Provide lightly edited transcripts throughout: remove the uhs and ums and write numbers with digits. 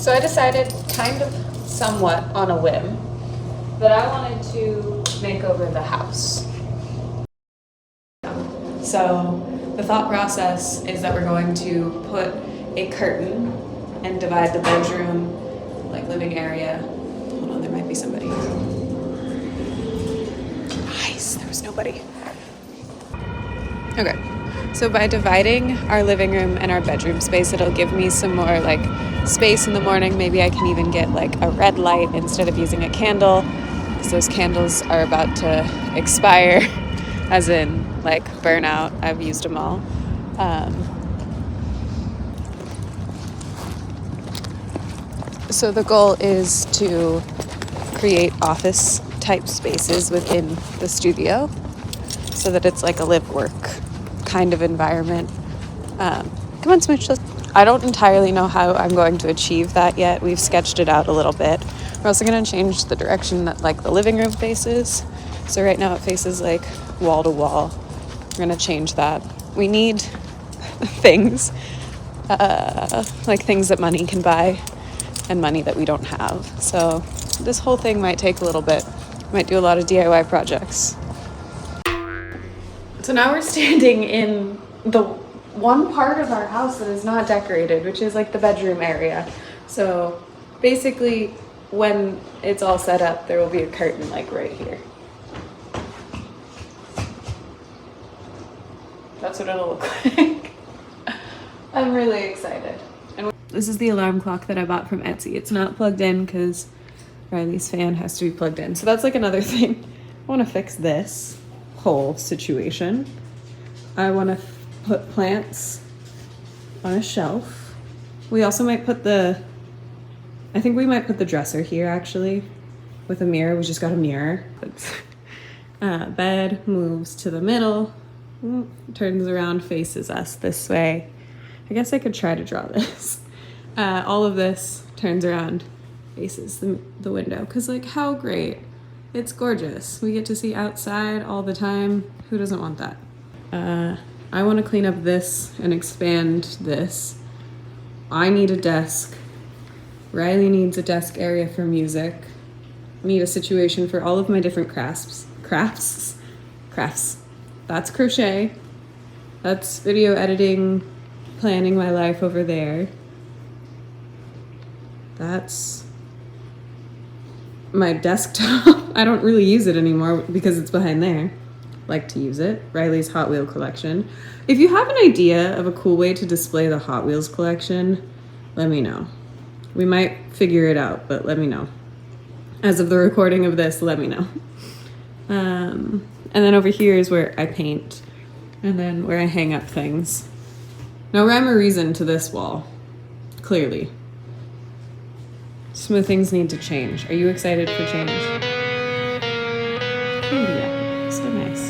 So I decided, kind of somewhat on a whim, that I wanted to make over the house. So the thought process is that we're going to put a curtain and divide the bedroom, like living area. Hold on, there might be somebody. Nice, there was nobody. Okay, so by dividing our living room and our bedroom space, it'll give me some more like space in the morning. Maybe I can even get like a red light instead of using a candle, because those candles are about to expire, as in like burnout. I've used them all. So the goal is to create office type spaces within the studio so that it's like a live work kind of environment. Come on, Smooch. I don't entirely know how I'm going to achieve that yet. We've sketched it out a little bit. We're also going to change the direction that like the living room faces. So right now it faces like wall to wall. We're going to change that. We need things, like things that money can buy and money that we don't have. So this whole thing might take a little bit. Might do a lot of DIY projects. So now we're standing in the one part of our house that is not decorated, which is like the bedroom area. So basically when it's all set up, there will be a curtain like right here. That's what it'll look like. I'm really excited. And this is the alarm clock that I bought from Etsy. It's not plugged in because Riley's fan has to be plugged in. So that's like another thing. I want to fix this whole situation. I want to put plants on a shelf. We also might put I think we might put the dresser here actually with a mirror. We just got a mirror. Bed moves to the middle, turns around, faces us this way. I guess I could try to draw this. All of this turns around, faces the window, because like how great. It's gorgeous. We get to see outside all the time. Who doesn't want that? I want to clean up this and expand this. I need a desk. Riley needs a desk area for music. I need a situation for all of my different crafts. That's crochet. That's video editing, planning my life over there. That's my desktop. I don't really use it anymore because it's behind there. Like to use it. Riley's Hot Wheel collection. If you have an idea of a cool way to display the Hot Wheels collection, let me know. We might figure it out, but let me know. As of the recording of this, let me know. And then over here is where I paint, and then where I hang up things. No rhyme or reason to this wall, clearly. Some of the things need to change. Are you excited for change? Oh yeah, so nice.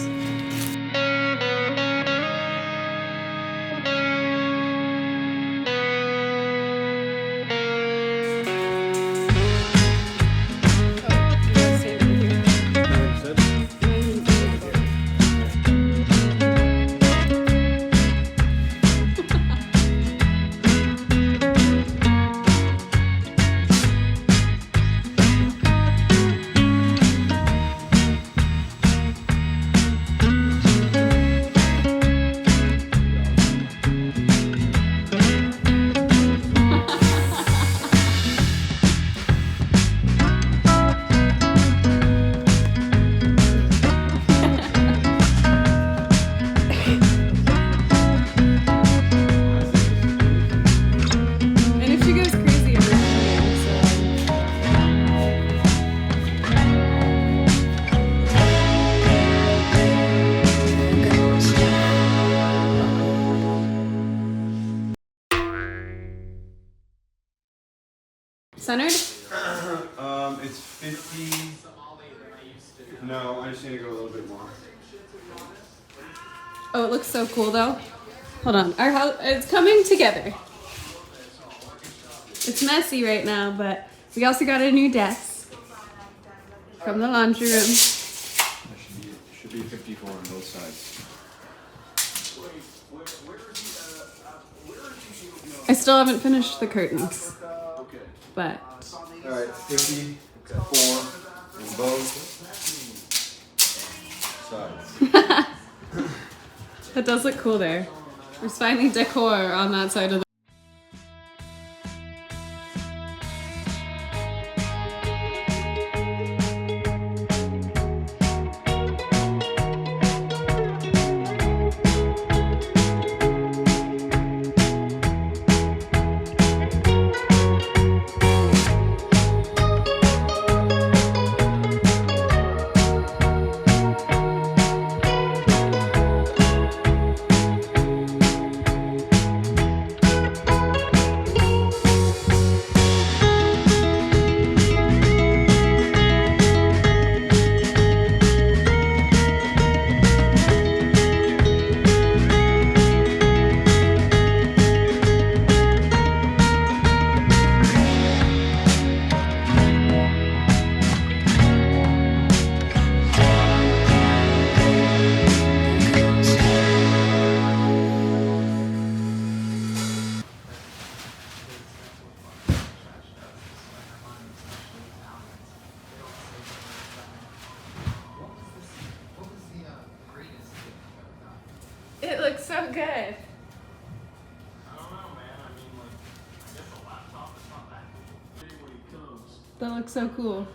Centered? It's 50. No, I just need to go a little bit more. Oh, it looks so cool though. Hold on, our house, it's coming together. It's messy right now, but we also got a new desk from the laundry room. It should be 54 on both sides. I still haven't finished the curtains. but All right, 54 on both sides. that does look cool there. There's finally decor on that side of the It looks so good. I don't know, man. I mean, like, I guess a laptop is not that cool. Big when he comes. That looks so cool.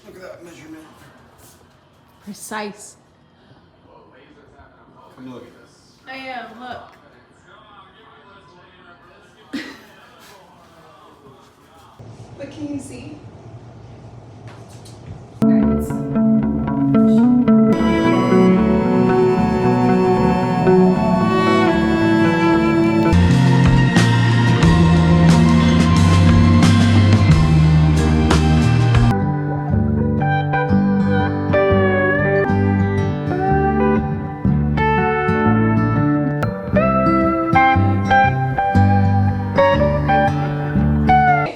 Look at that measurement. Precise. Come look. I am, look. But can you see?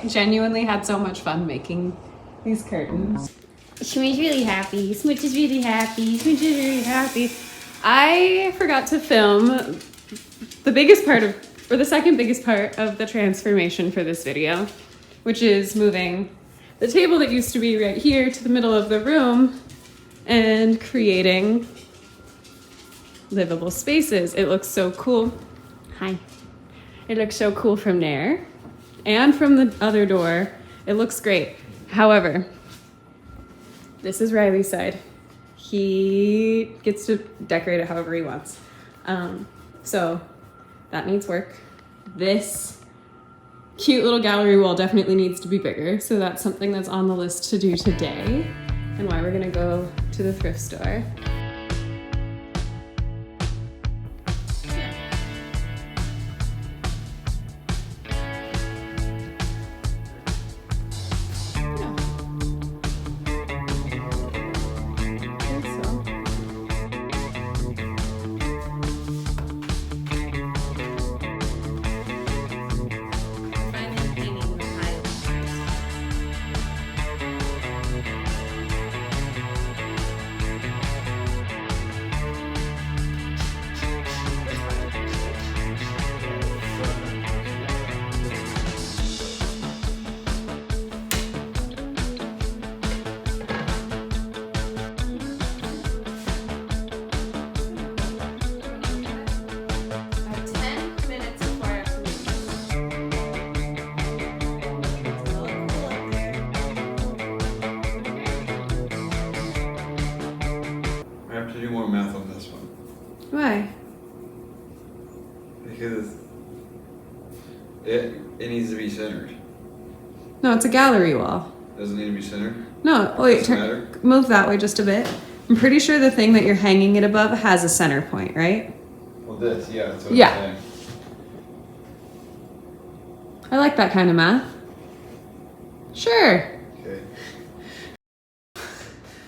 Genuinely had so much fun making these curtains. Smooch's really happy. Smooch is really happy. Smooch is really happy. I forgot to film the biggest part of, or the second biggest part of the transformation for this video, which is moving the table that used to be right here to the middle of the room and creating livable spaces. It looks so cool. Hi. It looks so cool from there. And from the other door, it looks great. However, this is Riley's side. He gets to decorate it however he wants. So that needs work. This cute little gallery wall definitely needs to be bigger. So that's something that's on the list to do today and why we're gonna go to the thrift store. Why? Because it needs to be centered. No, it's a gallery wall. Doesn't need to be centered? No, wait, Doesn't matter? move that way just a bit. I'm pretty sure the thing that you're hanging it above has a center point, right? Well, this, yeah, that's what Yeah. I'm saying. I like that kind of math. Sure. Okay.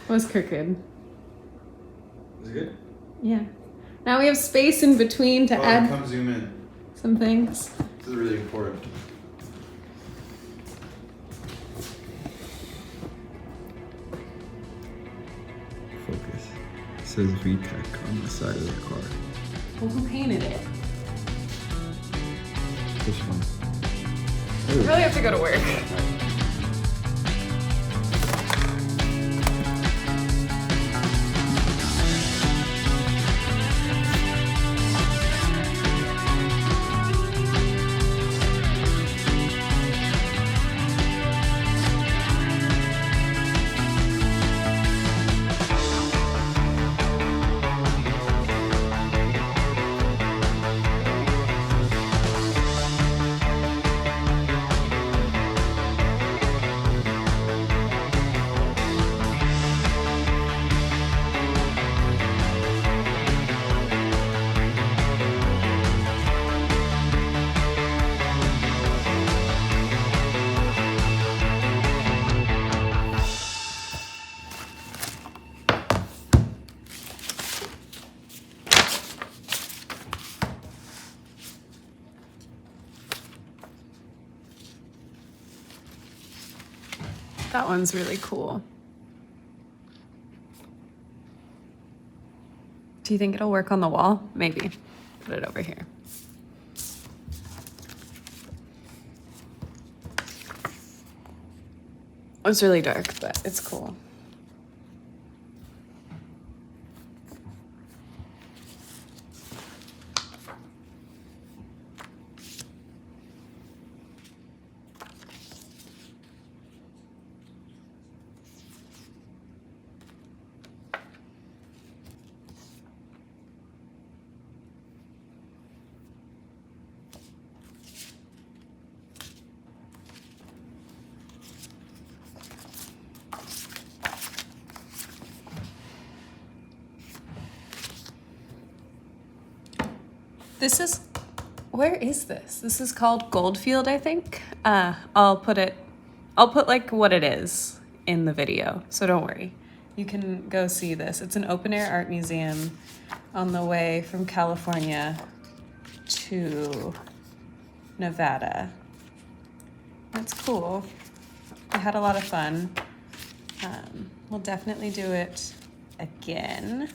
Was crooked. Is it good? Yeah. Now we have space in between to add Come zoom in. some things. This is really important. Focus. It says VTech on the side of the car. Well, who painted it? This one. I really have to go to work. That one's really cool. Do you think it'll work on the wall? Maybe. Put it over here. It's really dark, but it's cool. This is, where is this? This is called Goldfield, I think. I'll put like what it is in the video, so don't worry. You can go see this. It's an open air art museum on the way from California to Nevada. That's cool. I had a lot of fun. We'll definitely do it again.